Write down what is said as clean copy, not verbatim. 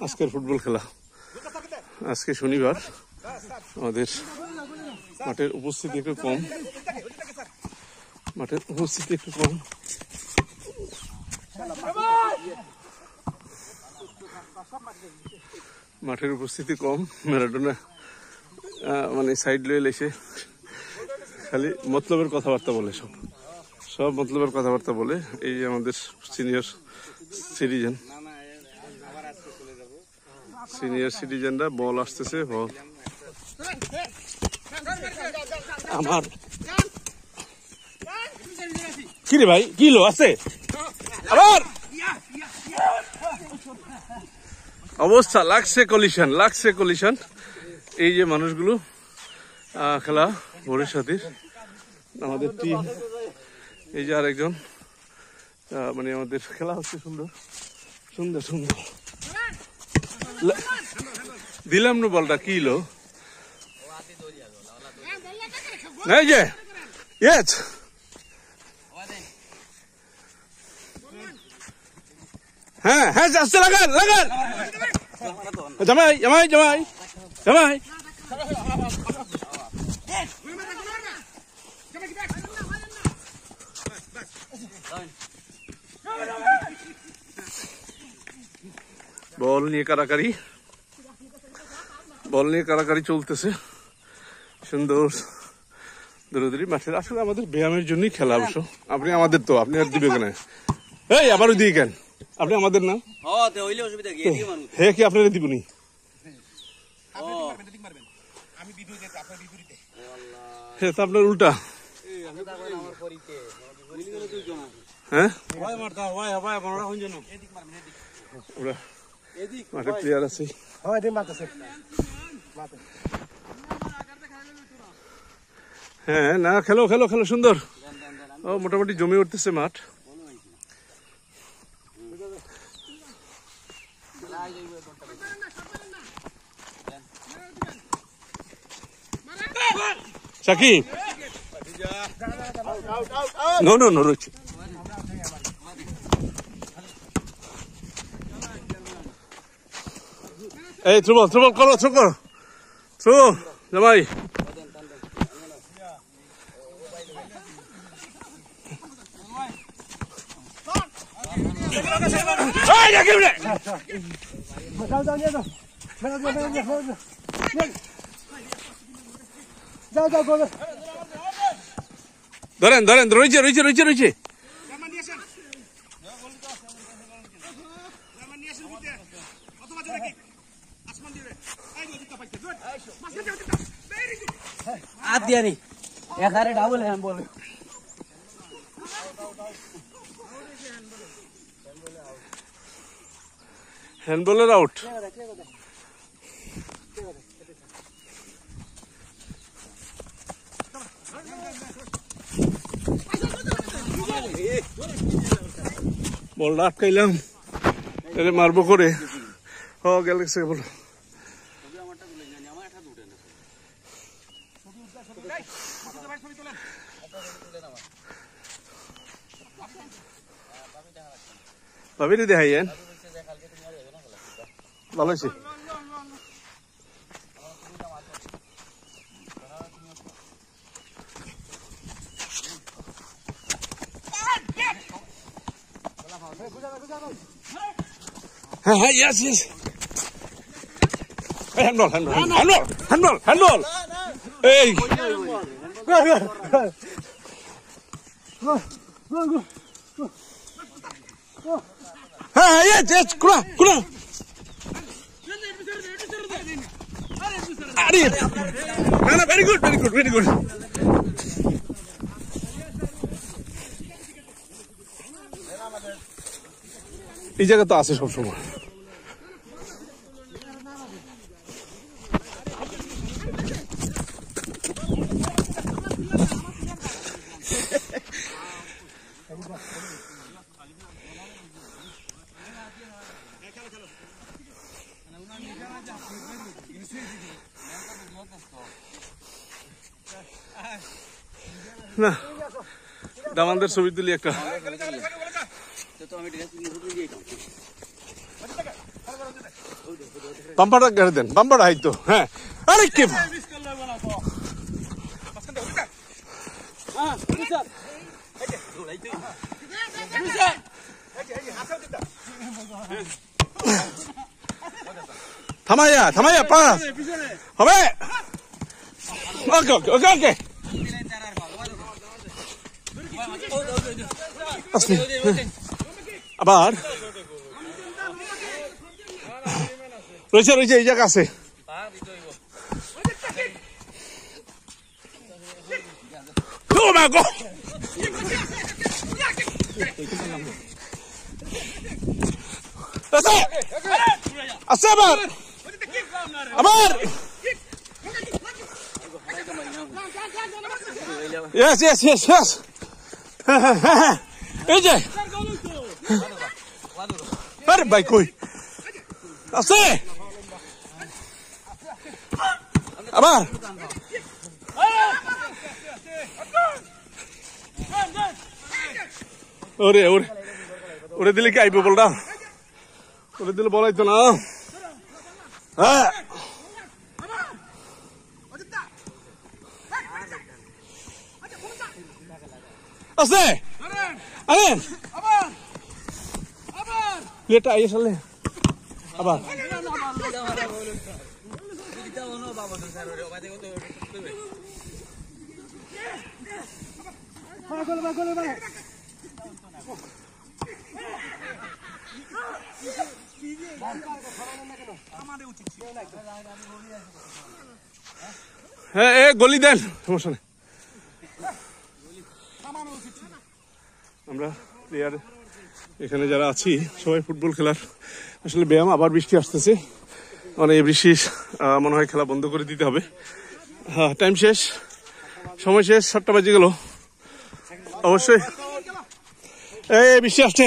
আজকের ফুটবল খেলা। আজকে শনিবার, আমাদের মাঠের উপস্থিতি একটু কম। মাঠের উপস্থিতি একটু কম। মাঠের উপস্থিতি কম। ম্যারাডোনা মানে সাইড লয়ে এসে খালি মতলবের কথাবার্তা বলে, সব মতলবের কথাবার্তা বলে। এই যে আমাদের সিনিয়র সিটিজেনরা বল আসতেছে, বল আমার কি রে ভাই, কি লো আছে আবার অবস্থা, লাগছে কলিশন। এই যে মানুষগুলো খেলা ভোরের সাথে আমাদের টিম, এই যে আরেকজন, মানে আমাদের খেলা হচ্ছে সুন্দর। দিলাম না বলটা, কি লো এই যে হ্যাঁ আসছে, লাগান জামাই। বল নিয়ে কারাকারি চলতেছে, সুন্দর দৌড়াদৌড়ি মাঠের। আসলে আমাদের ব্যায়ামের জন্যই খেলা অবশ্য। আপনি আমাদের তো, আপনি আর দিবে কেন? এই আবার ওই দিকে কেন? আপনি আমাদের না, হ্যাঁ কি আপনারা দিবনি? হ্যাঁ তো আপনার উল্টা। হ্যাঁ মাঠে প্লেয়ার আছে। হ্যাঁ না, খেলো সুন্দর। ও মোটামুটি জমে উঠতেছে মাঠ। সাকিব নো রয়েছে। এই থ্রো করো জামাই। ধরেন রয়েছে। आप दिया नहीं, एक हारे डाबल है, हम बोल रहे हैंडबॉलर आउट। বলটা আটকাইলাম, এর মারবো করে গেছে বলো। ভাবি দেখাই ভালো হয়েছে। হ্যাঁ yes হ্যান্ডবল এই হ্যাঁ yes কুলা আরে না ভেরি গুড এই জায়গা তো আছে সবসময়। না দামানদের ছবি তুলি একটা। বাম্পারটা গেড়ে দেন, বাম্পারটা হাইতো। হ্যাঁ, আরে কে থামাইয়া থামাইয়া পাস হবে। ওকে ওকে ওকে ওকে আবার রয়েছে রয়েছে এই জায়গা আছে। Oh my God! আছে আবার আবার yes yes yes yes এই যে আরে ভাই কই আছে আবার ওরে ওরে ওরে দিলে কি আইবো বলটা ওরে দিলে বলাইতো না। হ্যাঁ আছে আরে লেটা আইয়ে চলে আবার হ্যাঁ এ গলি দেন, সমস্যা নেই। আমরা প্লেয়ার এখানে যারা আছি সবাই ফুটবল খেলার আসলে ব্যায়াম। আবার বৃষ্টি আসতেছে, মানে এই বৃষ্টি মনে হয় খেলা বন্ধ করে দিতে হবে। হ্যাঁ টাইম শেষ, সময় শেষ, 7টা বাজে গেল। অবশ্যই এই বৃষ্টি আসছে।